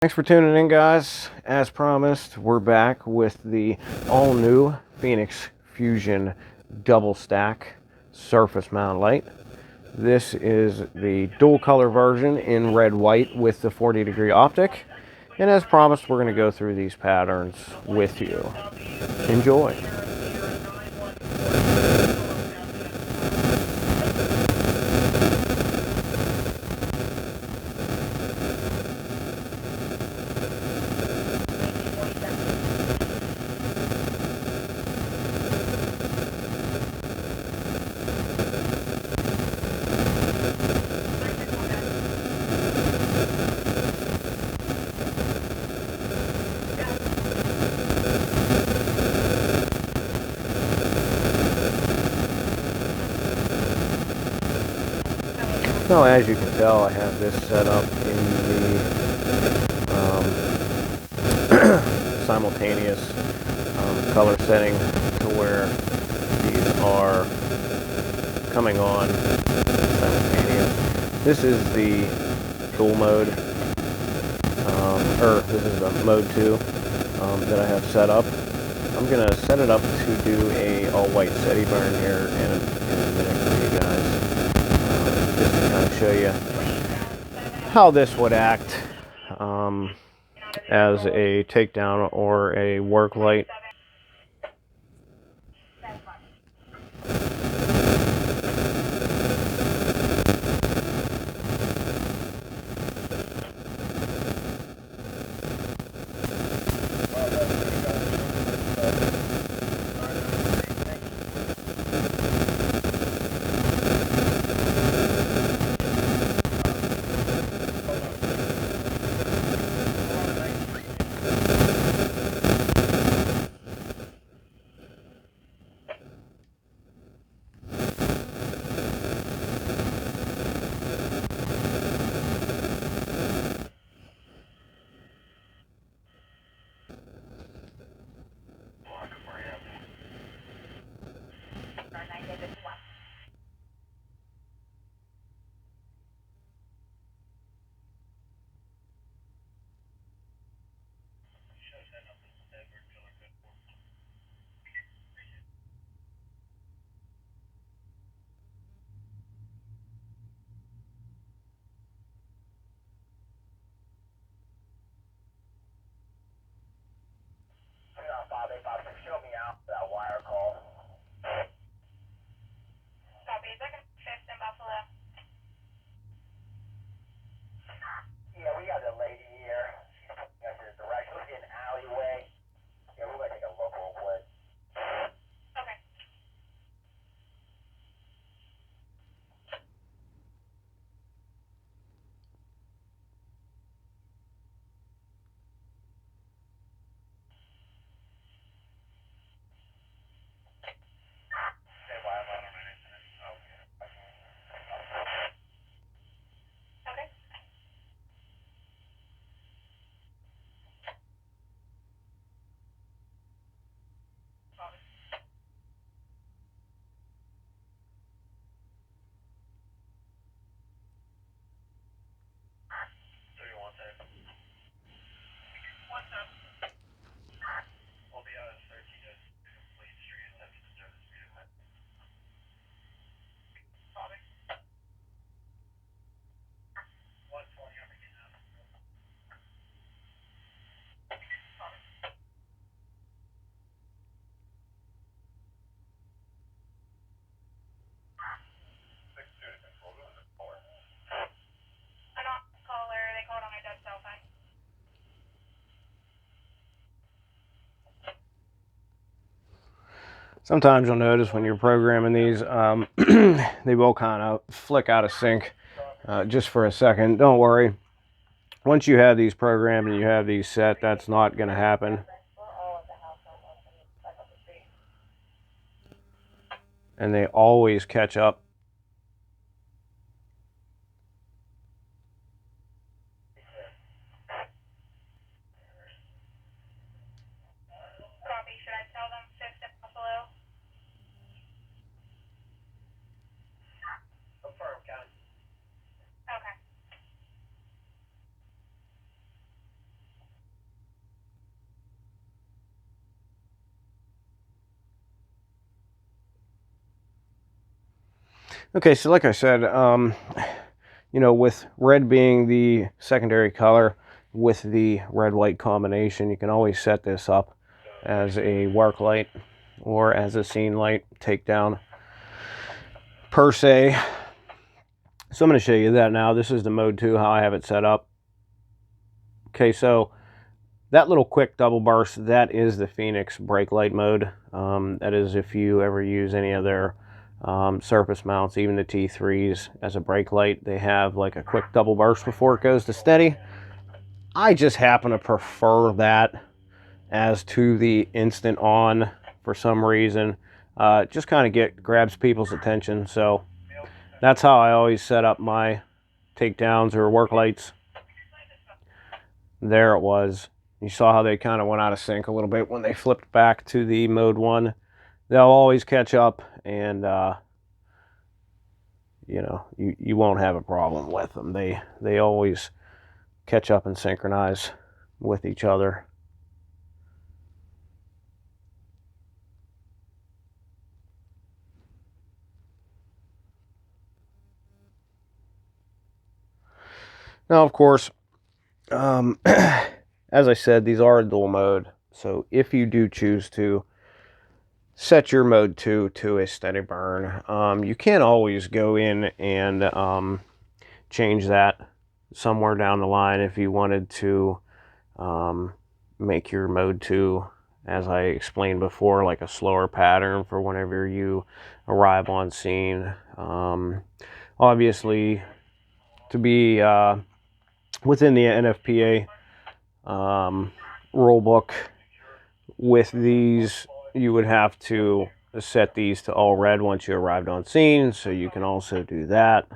Thanks for tuning in, guys. As promised, we're back with the all-new Feniex Fusion double stack surface mount light. This is the dual color version in red white with the 40-degree optic. And as promised, we're going to go through these patterns with you. Enjoy. So as you can tell, I have this set up in the simultaneous color setting to where these are coming on simultaneous. This is the dual mode, or this is the mode 2 that I have set up. I'm going to set it up to do a all-white steady burn here in a minute for you guys. Just to kind of show you how this would act as a takedown or a work light. Sometimes you'll notice when you're programming these, they will kind of flick out of sync just for a second. Don't worry. Once you have these programmed and you have these set, that's not going to happen. And they always catch up. Okay, so like I said, with red being the secondary color with the red-white combination, you can always set this up as a work light or as a scene light takedown per se. So I'm going to show you that now. This is the mode 2, how I have it set up. Okay, so that little quick double burst, that is the Feniex brake light mode. That is if you ever use any of their surface mounts, even the T3s as a brake light, they have like a quick double burst before it goes to steady. I just happen to prefer that as to the instant on for some reason. Just kind of grabs people's attention. So that's how I always set up my takedowns or work lights. There it was. You saw how they kind of went out of sync a little bit when they flipped back to the mode 1. They'll always catch up, and you won't have a problem with them. They always catch up and synchronize with each other. Now, of course, as I said, these are dual mode. So if you do choose to set your mode 2 to a steady burn, you can always go in and change that somewhere down the line if you wanted to make your mode 2, as I explained before, like a slower pattern for whenever you arrive on scene. Obviously, to be within the NFPA rule book, with these, you would have to set these to all red once you arrived on scene, so you can also do that.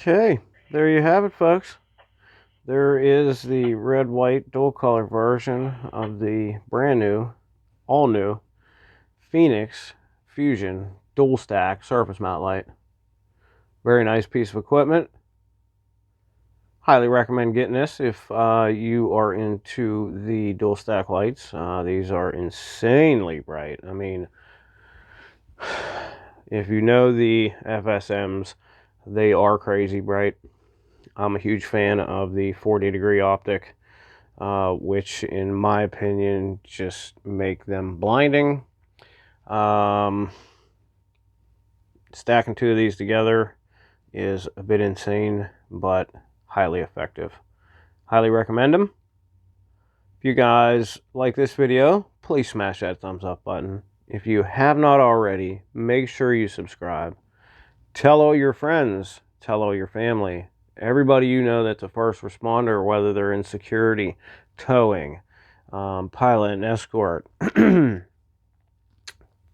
Okay, there you have it, folks. There is the red-white dual-color version of the brand new, all-new Feniex Fusion dual-stack surface mount light. Very nice piece of equipment. Highly recommend getting this if you are into the dual stack lights. These are insanely bright. I mean, if you know the FSMs, they are crazy bright. I'm a huge fan of the 40-degree optic, which in my opinion just make them blinding. Stacking two of these together is a bit insane, but highly effective. Highly recommend them. If you guys like this video, please smash that thumbs up button. If you have not already, make sure you subscribe. Tell all your friends, tell all your family, everybody you know that's a first responder, whether they're in security, towing, pilot and escort,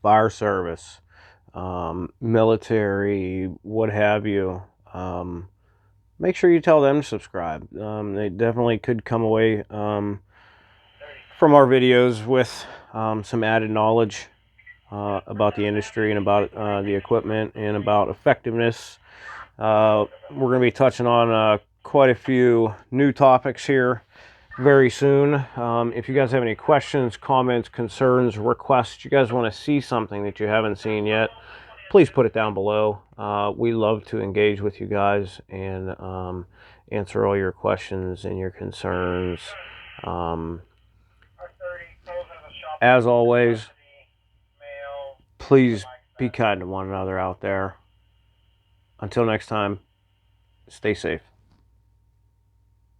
fire service, military, what have you. Make sure you tell them to subscribe. They definitely could come away from our videos with some added knowledge about the industry and about the equipment and about effectiveness. We're going to be touching on quite a few new topics here very soon. If you guys have any questions, comments, concerns, requests, you guys want to see something that you haven't seen yet, please put it down below. We love to engage with you guys and answer all your questions and your concerns. As always, please be kind to one another out there. Until next time, stay safe.